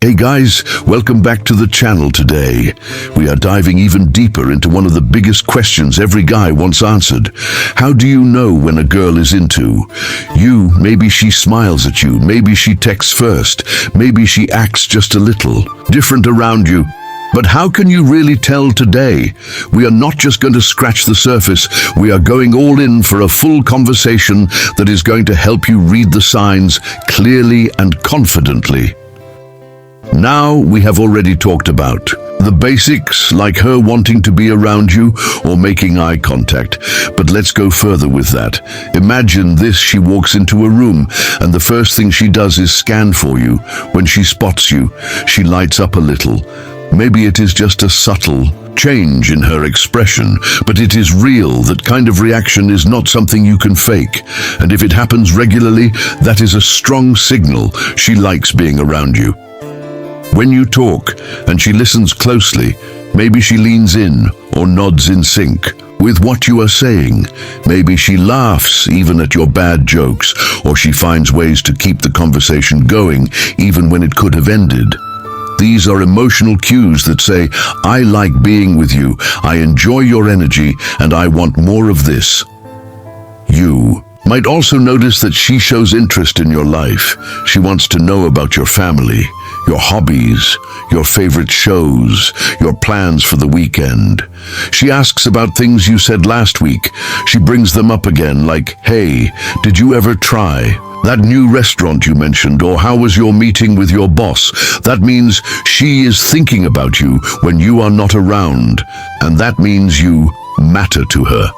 Hey guys, welcome back to the channel today. We are diving even deeper into one of the biggest questions every guy wants answered. How do you know when a girl is into you? Maybe she smiles at you, maybe she texts first, maybe she acts just a little different around you. But how can you really tell today? We are not just going to scratch the surface, we are going all in for a full conversation that is going to help you read the signs clearly and confidently. Now we have already talked about the basics, like her wanting to be around you or making eye contact. But let's go further with that. Imagine this: she walks into a room and the first thing she does is scan for you. When she spots you, she lights up a little. Maybe it is just a subtle change in her expression, but it is real. That kind of reaction is not something you can fake. And if it happens regularly, that is a strong signal she likes being around you. When you talk and she listens closely, maybe she leans in or nods in sync with what you are saying. Maybe she laughs even at your bad jokes, or she finds ways to keep the conversation going even when it could have ended. These are emotional cues that say, I like being with you, I enjoy your energy, and I want more of this. You might also notice that she shows interest in your life. She wants to know about your family, your hobbies, your favorite shows, your plans for the weekend. She asks about things you said last week. She brings them up again, like, hey, did you ever try that new restaurant you mentioned, or how was your meeting with your boss? That means she is thinking about you when you are not around, and that means you matter to her.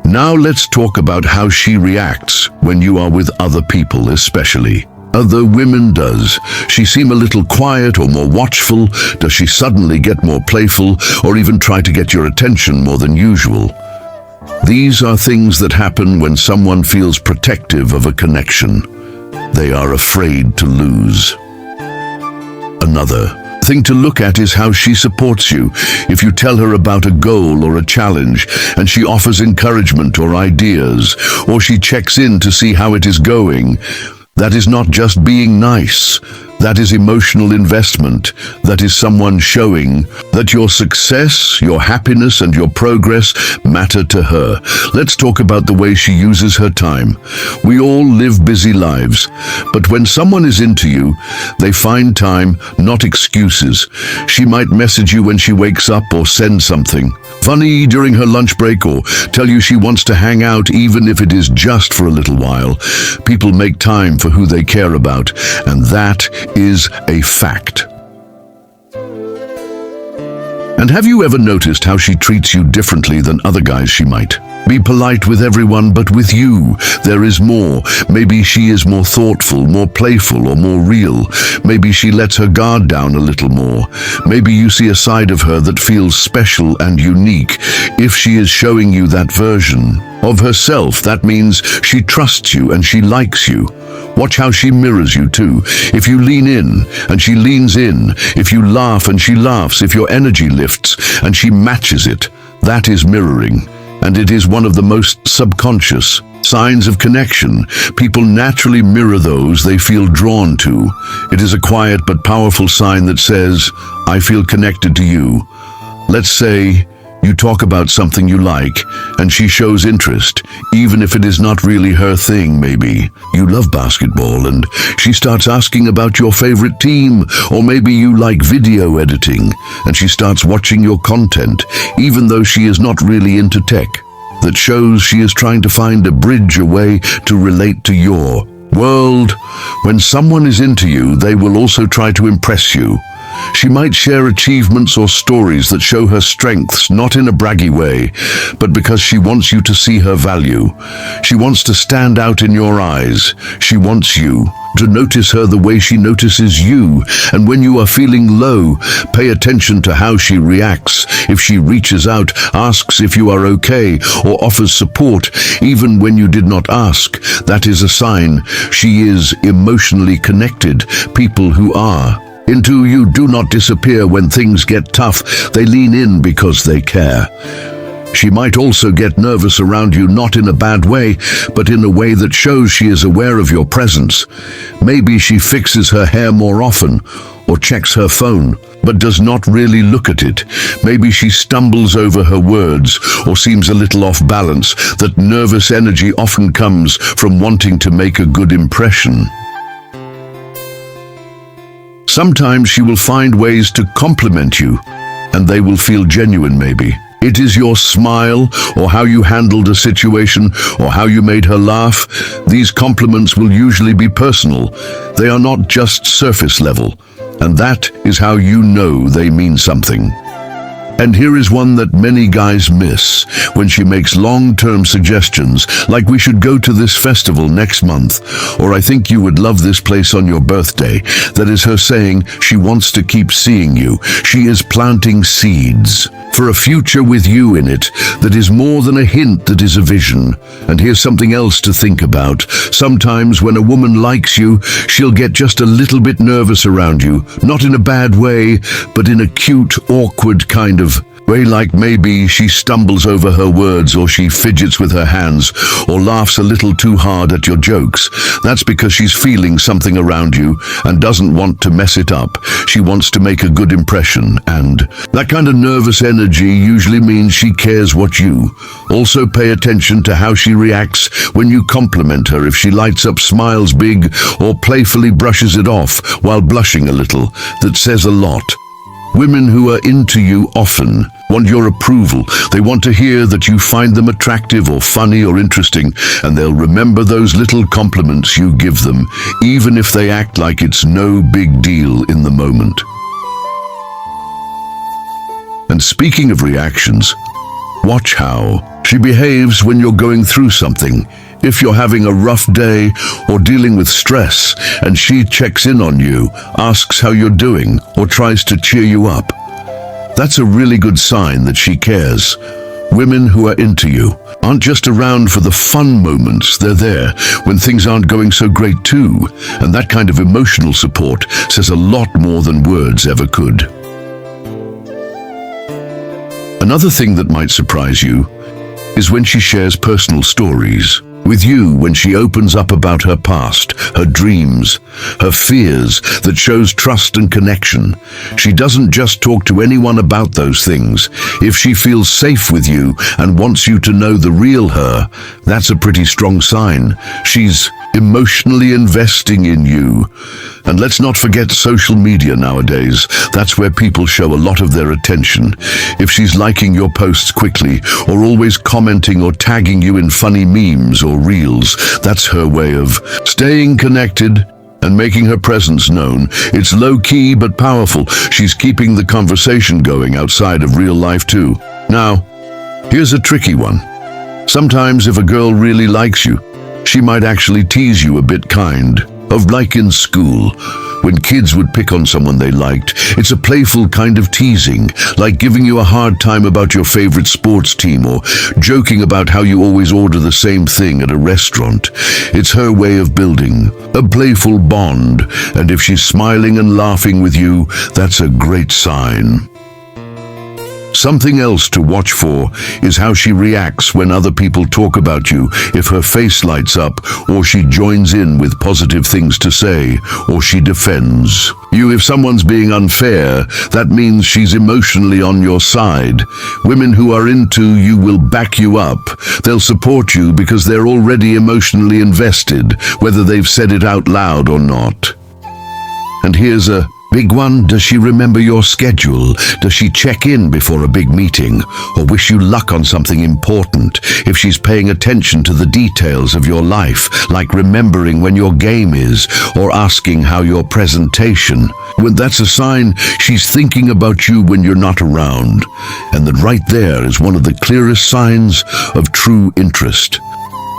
Now let's talk about how she reacts when you are with other people, especially other women. Does she seem a little quiet or more watchful? Does she suddenly get more playful or even try to get your attention more than usual? These are things that happen when someone feels protective of a connection they are afraid to lose. Another thing to look at is how she supports you. If you tell her about a goal or a challenge and she offers encouragement or ideas, or she checks in to see how it is going, that is not just being nice. That is emotional investment. That is someone showing that your success, your happiness, and your progress matter to her. Let's talk about the way she uses her time. We all live busy lives, but when someone is into you, they find time, not excuses. She might message you when she wakes up, or send something funny during her lunch break, or tell you she wants to hang out even if it is just for a little while. People make time for who they care about, and that is a fact. And have you ever noticed how she treats you differently than other guys? She might be polite with everyone, but with you, there is more. Maybe she is more thoughtful, more playful, or more real. Maybe she lets her guard down a little more. Maybe you see a side of her that feels special and unique. If she is showing you that version of herself, that means she trusts you and she likes you. Watch how she mirrors you too. If you lean in and she leans in, if you laugh and she laughs, if your energy lifts and she matches it, that is mirroring. And it is one of the most subconscious signs of connection. People naturally mirror those they feel drawn to. It is a quiet but powerful sign that says, I feel connected to you. Let's say you talk about something you like, and she shows interest, even if it is not really her thing. Maybe you love basketball, and she starts asking about your favorite team. Or maybe you like video editing, and she starts watching your content, even though she is not really into tech. That shows she is trying to find a bridge, a way to relate to your world. When someone is into you, they will also try to impress you. She might share achievements or stories that show her strengths, not in a braggy way, but because she wants you to see her value. She wants to stand out in your eyes. She wants you to notice her the way she notices you. And when you are feeling low, pay attention to how she reacts. If she reaches out, asks if you are okay, or offers support, even when you did not ask, that is a sign she is emotionally connected. People who are into you do not disappear when things get tough. They lean in because they care. She might also get nervous around you, not in a bad way, but in a way that shows she is aware of your presence. Maybe she fixes her hair more often, or checks her phone, but does not really look at it. Maybe she stumbles over her words, or seems a little off balance. That nervous energy often comes from wanting to make a good impression. Sometimes she will find ways to compliment you, and they will feel genuine maybe. It is your smile, or how you handled a situation, or how you made her laugh. These compliments will usually be personal. They are not just surface level, and that is how you know they mean something. And here is one that many guys miss, when she makes long-term suggestions, like we should go to this festival next month, or I think you would love this place on your birthday. That is her saying she wants to keep seeing you. She is planting seeds for a future with you in it that is more than a hint, that is a vision. And here's something else to think about. Sometimes when a woman likes you, she'll get just a little bit nervous around you, not in a bad way, but in a cute, awkward kind of way, like maybe she stumbles over her words, or she fidgets with her hands, or laughs a little too hard at your jokes. That's because she's feeling something around you and doesn't want to mess it up. She wants to make a good impression, and that kind of nervous energy usually means she cares what you. Also pay attention to how she reacts when you compliment her. If she lights up, smiles big, or playfully brushes it off while blushing a little, that says a lot. Women who are into you often want your approval. They want to hear that you find them attractive or funny or interesting, and they'll remember those little compliments you give them, even if they act like it's no big deal in the moment. And speaking of reactions, watch how she behaves when you're going through something. If you're having a rough day or dealing with stress, and she checks in on you, asks how you're doing, or tries to cheer you up, that's a really good sign that she cares. Women who are into you aren't just around for the fun moments. They're there when things aren't going so great too. And that kind of emotional support says a lot more than words ever could. Another thing that might surprise you is when she shares personal stories with you, when she opens up about her past, her dreams, her fears, that shows trust and connection. She doesn't just talk to anyone about those things. If she feels safe with you and wants you to know the real her, that's a pretty strong sign. She's emotionally investing in you. And let's not forget social media nowadays. That's where people show a lot of their attention. If she's liking your posts quickly, or always commenting or tagging you in funny memes or reels, that's her way of staying connected and making her presence known. It's low-key but powerful. She's keeping the conversation going outside of real life too. Now, here's a tricky one. Sometimes if a girl really likes you, she might actually tease you a bit, kind of like in school, when kids would pick on someone they liked. It's a playful kind of teasing, like giving you a hard time about your favorite sports team, or joking about how you always order the same thing at a restaurant. It's her way of building a playful bond, and if she's smiling and laughing with you, that's a great sign. Something else to watch for is how she reacts when other people talk about you. If her face lights up, or she joins in with positive things to say, or she defends you. If someone's being unfair, that means she's emotionally on your side. Women who are into you will back you up. They'll support you because they're already emotionally invested, whether they've said it out loud or not. And here's a big one. Does she remember your schedule? Does she check in before a big meeting, or wish you luck on something important? If she's paying attention to the details of your life, like remembering when your game is, or asking how your presentation, well, that's a sign she's thinking about you when you're not around. And that right there is one of the clearest signs of true interest.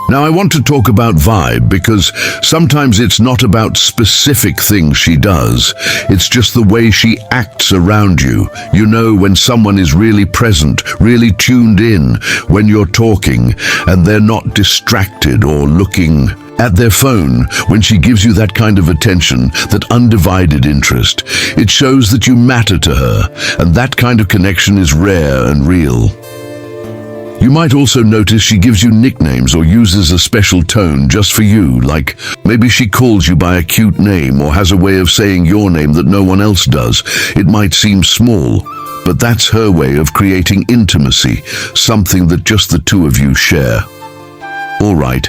Now I want to talk about vibe, because sometimes it's not about specific things she does. It's just the way she acts around you. You know when someone is really present, really tuned in when you're talking, and they're not distracted or looking at their phone. When she gives you that kind of attention, that undivided interest, it shows that you matter to her, and that kind of connection is rare and real. You might also notice she gives you nicknames or uses a special tone just for you, like maybe she calls you by a cute name or has a way of saying your name that no one else does. It might seem small, but that's her way of creating intimacy, something that just the two of you share. All right,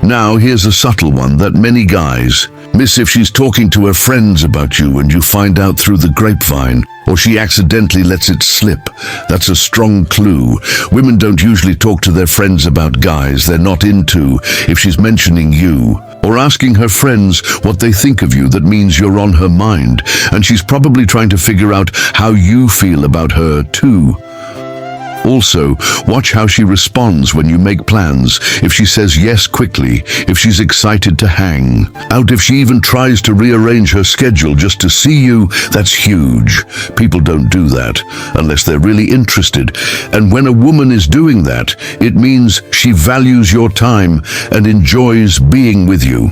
now here's a subtle one that many guys miss. If she's talking to her friends about you and you find out through the grapevine, or she accidentally lets it slip, that's a strong clue. Women don't usually talk to their friends about guys they're not into. If she's mentioning you, or asking her friends what they think of you, that means you're on her mind, and she's probably trying to figure out how you feel about her too. Also, watch how she responds when you make plans. If she says yes quickly, if she's excited to hang out, if she even tries to rearrange her schedule just to see you, that's huge. People don't do that unless they're really interested. And when a woman is doing that, it means she values your time and enjoys being with you.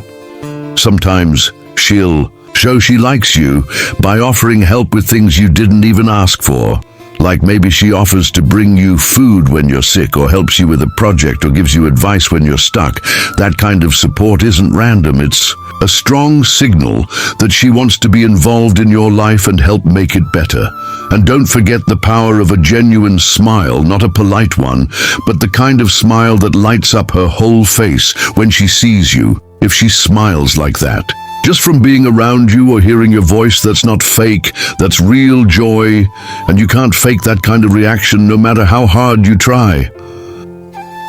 Sometimes she'll show she likes you by offering help with things you didn't even ask for. Like maybe she offers to bring you food when you're sick, or helps you with a project, or gives you advice when you're stuck. That kind of support isn't random. It's a strong signal that she wants to be involved in your life and help make it better. And don't forget the power of a genuine smile, not a polite one, but the kind of smile that lights up her whole face when she sees you. If she smiles like that, just from being around you or hearing your voice, that's not fake, that's real joy, and you can't fake that kind of reaction no matter how hard you try.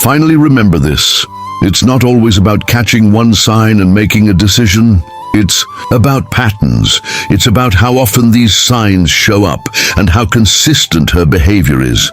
Finally, remember this. It's not always about catching one sign and making a decision. It's about patterns. It's about how often these signs show up and how consistent her behavior is.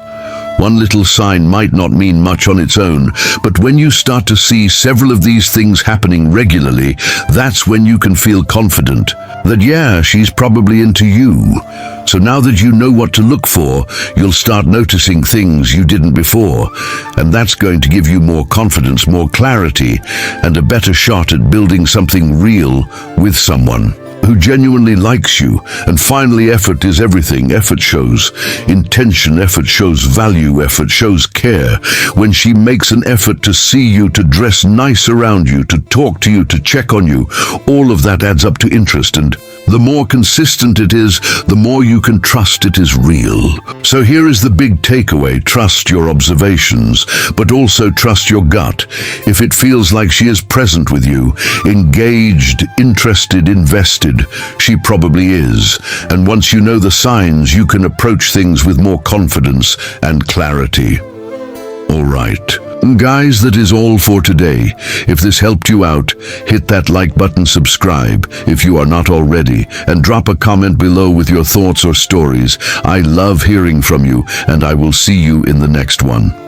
One little sign might not mean much on its own, but when you start to see several of these things happening regularly, that's when you can feel confident that, yeah, she's probably into you. So now that you know what to look for, you'll start noticing things you didn't before, and that's going to give you more confidence, more clarity, and a better shot at building something real with someone who genuinely likes you. And finally, effort is everything. Effort shows intention, effort shows value, effort shows care. When she makes an effort to see you, to dress nice around you, to talk to you, to check on you, all of that adds up to interest, and the more consistent it is, the more you can trust it is real. So here is the big takeaway. Trust your observations, but also trust your gut. If it feels like she is present with you, engaged, interested, invested, she probably is. And once you know the signs, you can approach things with more confidence and clarity. All right. Guys, that is all for today. If this helped you out, hit that like button, subscribe if you are not already, and drop a comment below with your thoughts or stories. I love hearing from you, and I will see you in the next one.